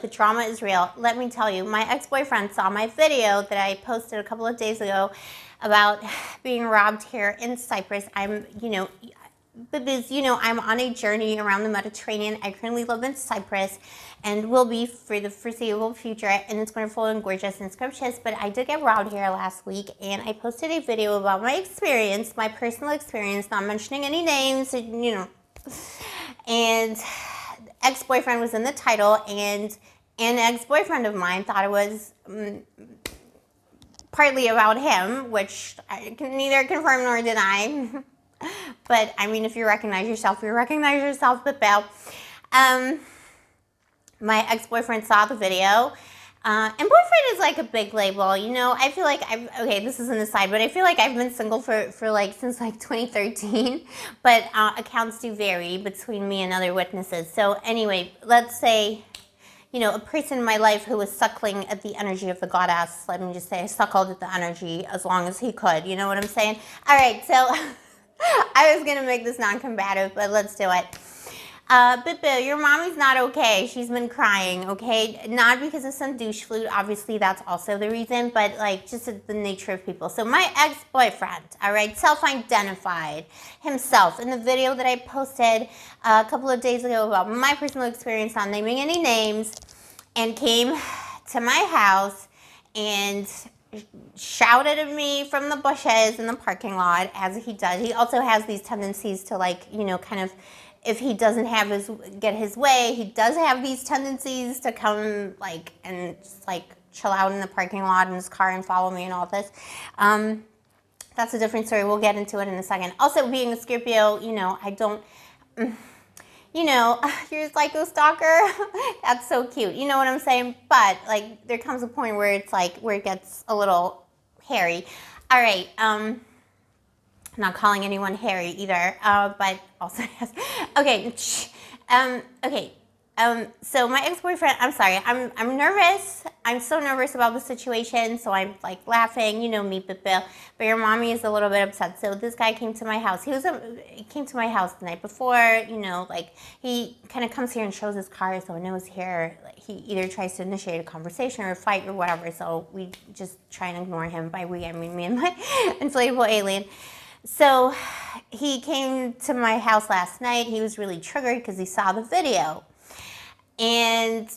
the drama is real. Let me tell you, my ex-boyfriend saw my video that I posted a couple of days ago about being robbed here in Cyprus. I'm on a journey around the Mediterranean. I currently live in Cyprus and will be for the foreseeable future, and it's wonderful and gorgeous and scrumptious, but I did get robbed here last week, and I posted a video about my experience, my personal experience, not mentioning any names, and ex-boyfriend was in the title, and an ex-boyfriend of mine thought it was partly about him, which I can neither confirm nor deny. But I mean, if you recognize yourself, you recognize yourself. But Bill, my ex-boyfriend saw the video, and boyfriend is like a big label, you know. I feel like this is an aside, but I feel like I've been single for like since like 2013, but accounts do vary between me and other witnesses. So anyway, let's say, you know, a person in my life who was suckling at the energy of the goddess. Let me just say, I suckled at the energy as long as he could. You know what I'm saying? All right, so I was gonna make this non-combative, but let's do it. But Bill, your mommy's not okay. She's been crying, okay? Not because of some douche flute. Obviously, that's also the reason, but like just the nature of people. So my ex-boyfriend, all right, self-identified himself in the video that I posted a couple of days ago about my personal experience, not naming any names, and came to my house and shouted at me from the bushes in the parking lot, as he does. He also has these tendencies to, like, you know, kind of, if he doesn't get his way, he does have these tendencies to come like and just like chill out in the parking lot in his car and follow me and all this. That's a different story. We'll get into it in a second. Also, being a Scorpio, you know, I don't, you know, you're a psycho stalker. That's so cute. You know what I'm saying? But like, there comes a point where it's like, where it gets a little hairy. All right. I'm not calling anyone Harry either, but also yes. Okay, so my ex-boyfriend, I'm sorry, I'm nervous. I'm so nervous about the situation, so I'm like laughing, you know me, but your mommy is a little bit upset. So this guy came to my house. He came to my house the night before, you know, like he kind of comes here and shows his car, so I know he's here. Like, he either tries to initiate a conversation or a fight or whatever, so we just try and ignore him. By we, I mean me and my inflatable alien. So he came to my house last night. He was really triggered because he saw the video. And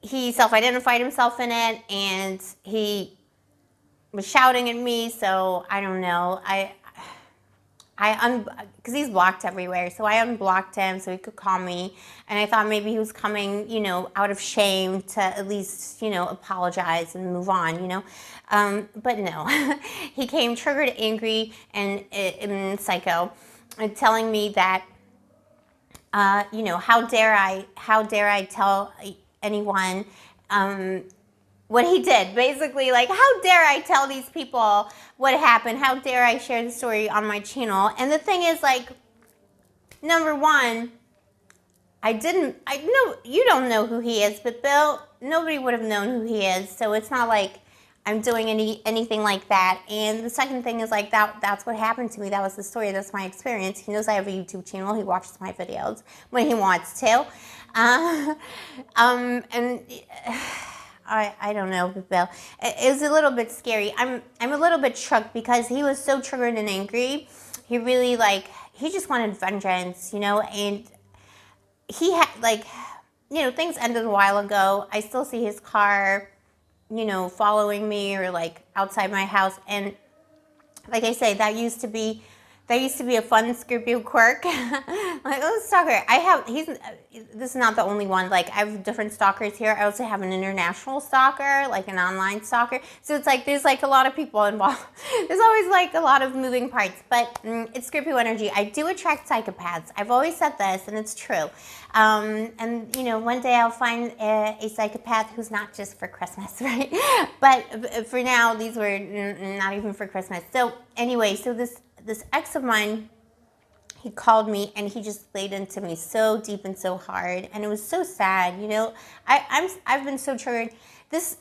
he self-identified himself in it, and he was shouting at me, so I don't know. Because he's blocked everywhere, so I unblocked him so he could call me, and I thought maybe he was coming, you know, out of shame to at least, you know, apologize and move on, you know. But no, he came triggered, angry, and psycho, and telling me that, you know, how dare I tell anyone what he did. Basically, like, how dare I tell these people what happened? How dare I share the story on my channel? And the thing is, like, number one, I know you don't know who he is, but Bill, nobody would have known who he is, so it's not like I'm doing anything like that. And the second thing is, like, that's what happened to me. That was the story. That's my experience. He knows I have a YouTube channel. He watches my videos when he wants to. And I don't know, Bill. It was a little bit scary. I'm a little bit shook because he was so triggered and angry. He really, like, he just wanted vengeance, you know. And he had, like, you know, things ended a while ago. I still see his car, you know, following me or like outside my house, and like I say, that used to be a fun Scorpio quirk. Like, oh, stalker. This is not the only one. Like, I have different stalkers here. I also have an international stalker, like an online stalker. So it's like, there's like a lot of people involved. There's always like a lot of moving parts, but it's Scorpio energy. I do attract psychopaths. I've always said this, and it's true. And, you know, one day I'll find a psychopath who's not just for Christmas, right? But for now, these were not even for Christmas. So anyway, so this ex of mine, he called me and he just laid into me so deep and so hard, and it was so sad. You know, I've been so triggered. This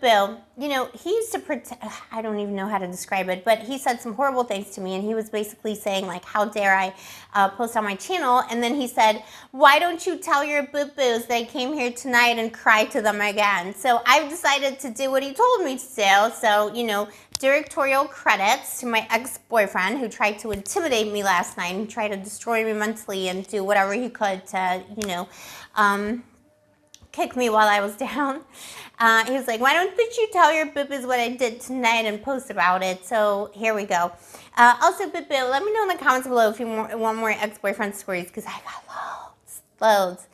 Bill, you know, he used to pretend, I don't even know how to describe it, but he said some horrible things to me, and he was basically saying, like, how dare I post on my channel, and then he said, why don't you tell your boo-boos they came here tonight and cry to them again? So I've decided to do what he told me to do. So, you know, directorial credits to my ex-boyfriend who tried to intimidate me last night and tried to destroy me mentally and do whatever he could to, you know, kick me while I was down. He was like, why don't you tell your boo-boos what I did tonight and post about it? So here we go. Also, boo-boo, let me know in the comments below if you want more ex-boyfriend stories, because I got loads.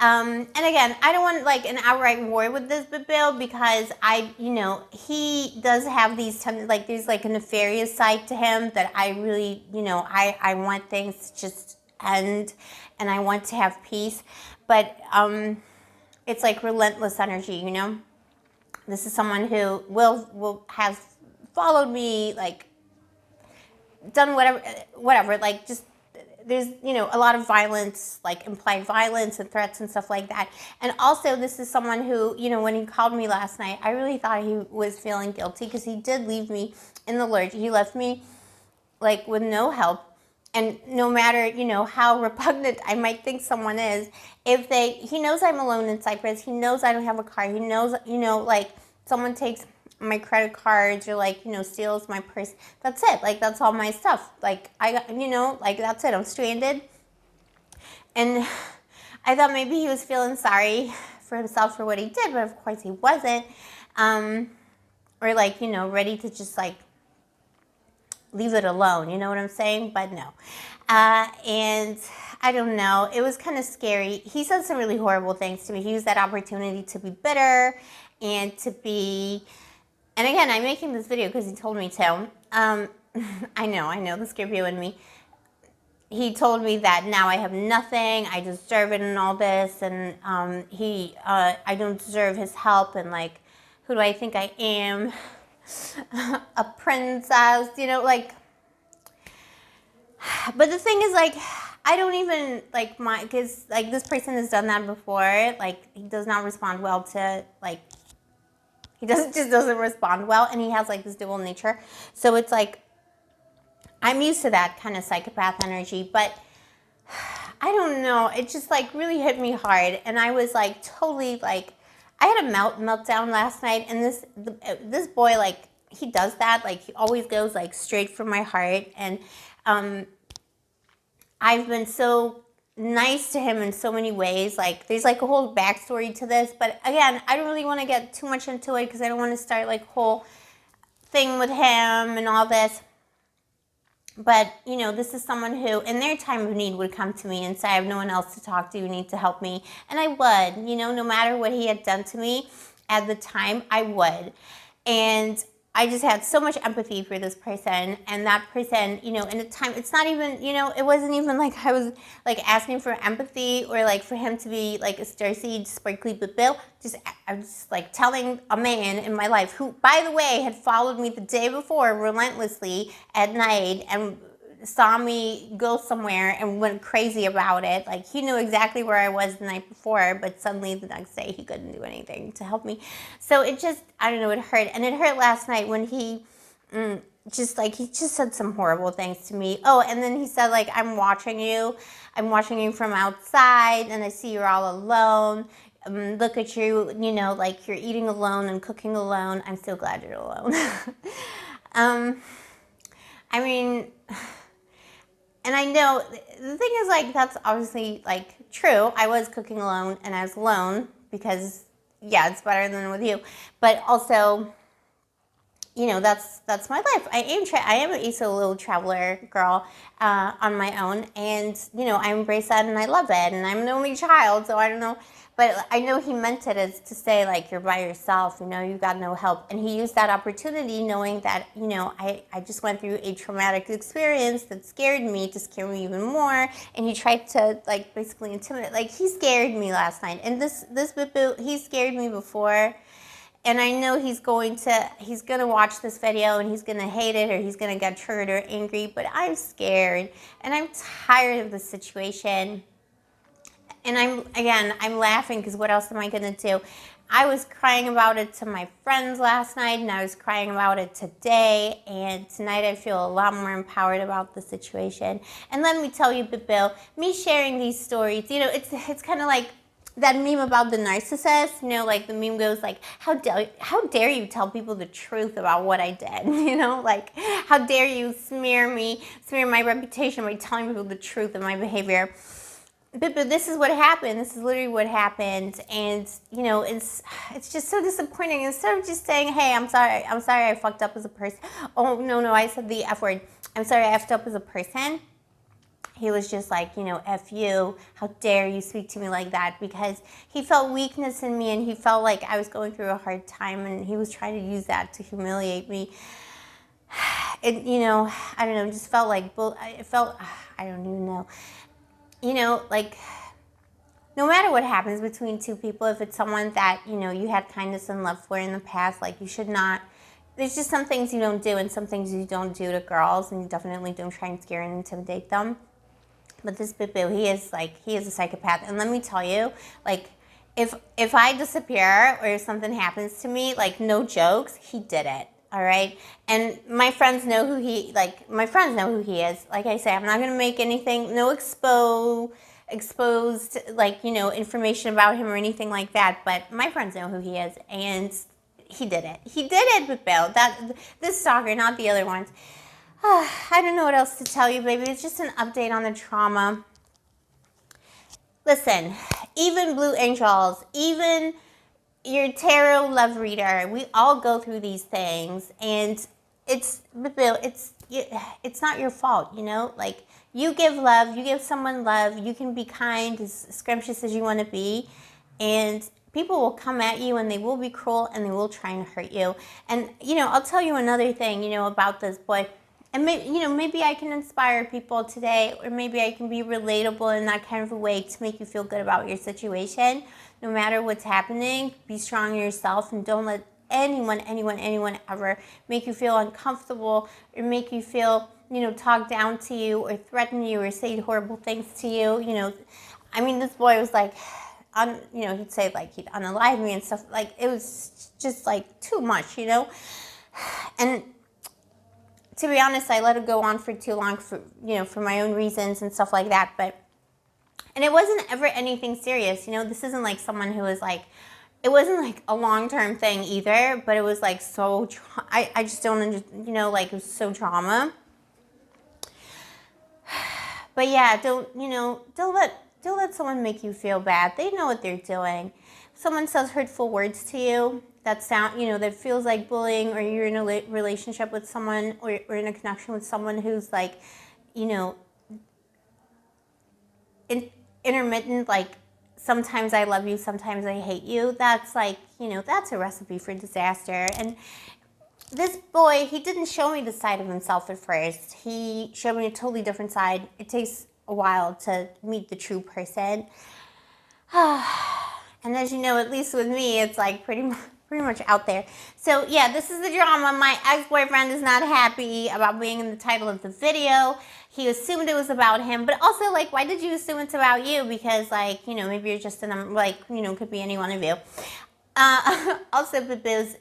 And again, I don't want like an outright war with this Bill, because you know, he does have these like there's like a nefarious side to him that I really, you know, I want things to just end, and I want to have peace, but it's like relentless energy, you know. This is someone who will have followed me, like done whatever, like just. There's, you know, a lot of violence, like implied violence and threats and stuff like that. And also, this is someone who, you know, when he called me last night, I really thought he was feeling guilty, because he did leave me in the lurch. He left me, like, with no help. And no matter, you know, how repugnant I might think someone is, he knows I'm alone in Cyprus. He knows I don't have a car. He knows, you know, like, someone takes my credit cards or, like, you know, steals my purse. That's it. Like, that's all my stuff. Like, you know, like, that's it. I'm stranded. And I thought maybe he was feeling sorry for himself for what he did, but of course he wasn't. Or, like, you know, ready to just, like, leave it alone. You know what I'm saying? But no. And I don't know. It was kind of scary. He said some really horrible things to me. He used that opportunity to be bitter and to be... And again, I'm making this video because he told me to. I know, the Scorpio in me. He told me that now I have nothing, I deserve it and all this, and I don't deserve his help, and like, who do I think I am? A princess, you know, like. But the thing is, like, I don't even, like, because, like, this person has done that before. Like, he does not respond well to, like, he just doesn't respond well, and he has, like, this dual nature. So it's, like, I'm used to that kind of psychopath energy, but I don't know. It just, like, really hit me hard, and I was, like, totally, like, I had a meltdown last night, and this boy, like, he does that. Like, he always goes, like, straight for my heart, and I've been so nice to him in so many ways. Like, there's like a whole backstory to this, but again, I don't really want to get too much into it, because I don't want to start like whole thing with him and all this. But, you know, this is someone who in their time of need would come to me and say, I have no one else to talk to, you need to help me. And I would, you know, no matter what he had done to me at the time, I would. And I just had so much empathy for this person, and that person, you know, in a time, it's not even, you know, it wasn't even like I was like asking for empathy or like for him to be like a starseed, sparkly Bill. I was just like telling a man in my life who, by the way, had followed me the day before relentlessly at night and saw me go somewhere and went crazy about it. Like, he knew exactly where I was the night before, but suddenly the next day he couldn't do anything to help me. So it just, I don't know, it hurt. And it hurt last night when he he just said some horrible things to me. Oh, and then he said, like, I'm watching you from outside, and I see you're all alone. Look at you, you know, like, you're eating alone and cooking alone. I'm so glad you're alone. I mean, and I know, the thing is, like, that's obviously, like, true. I was cooking alone, and I was alone, because, yeah, it's better than with you. But also, you know, that's my life. I am a solo traveler girl on my own, and, you know, I embrace that, and I love it, and I'm an only child, so I don't know. But I know he meant it as to say, like, you're by yourself, you know, you got no help. And he used that opportunity knowing that, you know, I just went through a traumatic experience that scared me to scare me even more. And he tried to, like, basically intimidate. Like, he scared me last night. And this boo, he scared me before. And I know he's gonna watch this video and he's gonna hate it, or he's gonna get triggered or angry, but I'm scared and I'm tired of the situation. And I'm laughing because what else am I gonna do? I was crying about it to my friends last night, and I was crying about it today, and tonight I feel a lot more empowered about the situation. And let me tell you, Bill, me sharing these stories, it's kind of like that meme about the narcissist, like the meme goes like, how dare you tell people the truth about what I did, like, how dare you smear my reputation by telling people the truth of my behavior. But this is what happened. This is literally what happened, and it's just so disappointing. Instead of just saying, "Hey, I'm sorry, I fucked up as a person." Oh no, I said the F word. I'm sorry, I effed up as a person. He was just like, F you. How dare you speak to me like that? Because he felt weakness in me, and he felt like I was going through a hard time, and he was trying to use that to humiliate me. It, I don't know. It just felt like it felt. I don't even know. Like, no matter what happens between two people, if it's someone that, you had kindness and love for in the past, like, you should not, there's just some things you don't do and some things you don't do to girls, and you definitely don't try and scare and intimidate them. But this Bibu, he is a psychopath. And let me tell you, like, if I disappear or if something happens to me, like, no jokes, he did it. All right, and my friends know who he is. Like I say, I'm not gonna make anything, no exposed, information about him or anything like that. But my friends know who he is, and he did it. He did it with Bill. This stalker, not the other ones. I don't know what else to tell you, baby. It's just an update on the trauma. Listen, even Blue Angels, even your tarot love reader, we all go through these things, and it's not your fault, like, you give love, you give someone love, you can be kind, as scrumptious as you want to be, and people will come at you, and they will be cruel, and they will try and hurt you. And I'll tell you another thing, about this boy, and maybe I can inspire people today, or maybe I can be relatable in that kind of a way to make you feel good about your situation. No matter what's happening, be strong in yourself, and don't let anyone ever make you feel uncomfortable, or make you feel, talk down to you, or threaten you, or say horrible things to you. I mean, this boy was like, he'd say like he'd unalive me and stuff. Like, it was just like too much, And to be honest, I let it go on for too long for my own reasons and stuff like that. And it wasn't ever anything serious, This isn't like someone who was like, it wasn't like a long-term thing either, but it was like so, I just don't understand, like, it was so trauma. But yeah, don't let someone make you feel bad. They know what they're doing. If someone says hurtful words to you, that that feels like bullying, or you're in a relationship with someone, or in a connection with someone who's like, intermittent, like, sometimes I love you, sometimes I hate you. That's like, that's a recipe for disaster. And this boy, he didn't show me the side of himself at first. He showed me a totally different side. It takes a while to meet the true person. And as you know, at least with me, it's like pretty much out there. So yeah, this is the drama. My ex-boyfriend is not happy about being in the title of the video. He assumed it was about him, but also, like, why did you assume it's about you? Because, like, maybe you're just could be any one of you. Also, Babooz,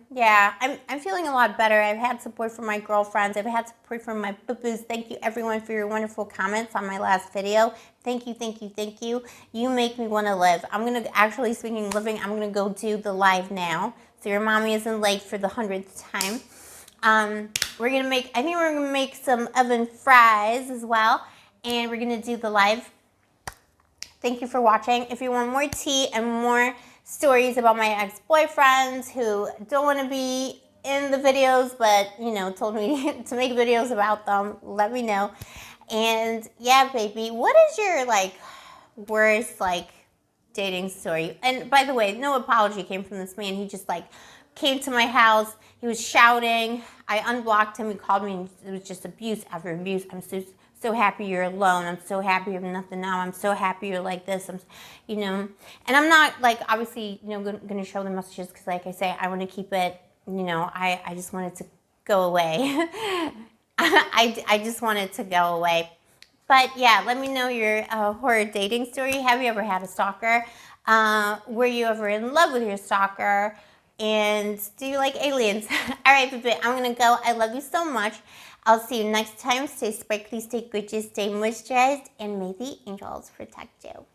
yeah, I'm feeling a lot better. I've had support from my girlfriends. I've had support from my Babooz. Thank you, everyone, for your wonderful comments on my last video. Thank you. You make me want to live. I'm going to, actually, speaking of living, I'm going to go do the live now, so your mommy isn't late for the 100th time. I think we're going to make some oven fries as well, and we're going to do the live. Thank you for watching. If you want more tea and more stories about my ex-boyfriends who don't want to be in the videos, but, told me to make videos about them, let me know. And yeah, baby, what is your, like, worst, like, dating story? And by the way, no apology came from this man. He just, like, came to my house. He was shouting. I unblocked him. He called me, and it was just abuse after abuse. I'm so so happy you're alone. I'm so happy you have nothing now. I'm so happy you're like this. You know, and I'm not like, obviously, you know, going to show the messages because, like I say, I want to keep it, you know, I just want it to go away. I just want it to go away. But yeah, let me know your horror dating story. Have you ever had a stalker? Were you ever in love with your stalker? And do you like aliens? All right, baby, I'm going to go. I love you so much. I'll see you next time. Stay sparkly, stay gorgeous, stay moisturized, and may the angels protect you.